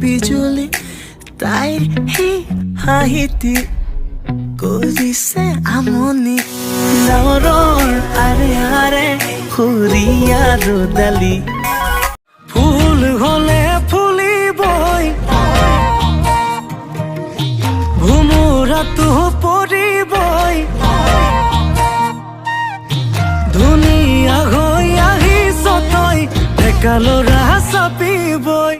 বিজুলী তাইৰ সেই হাঁহিটি কৰিছে আমনি ডাৱৰৰ আৰে আৰে সুৰীয়া ৰ'দালি ফুল হলে ফুলিবই ভোমোৰাটো পৰিবই ধুনীয়া হৈ আহিছ তই ডেকা ল'ৰা চাপিবই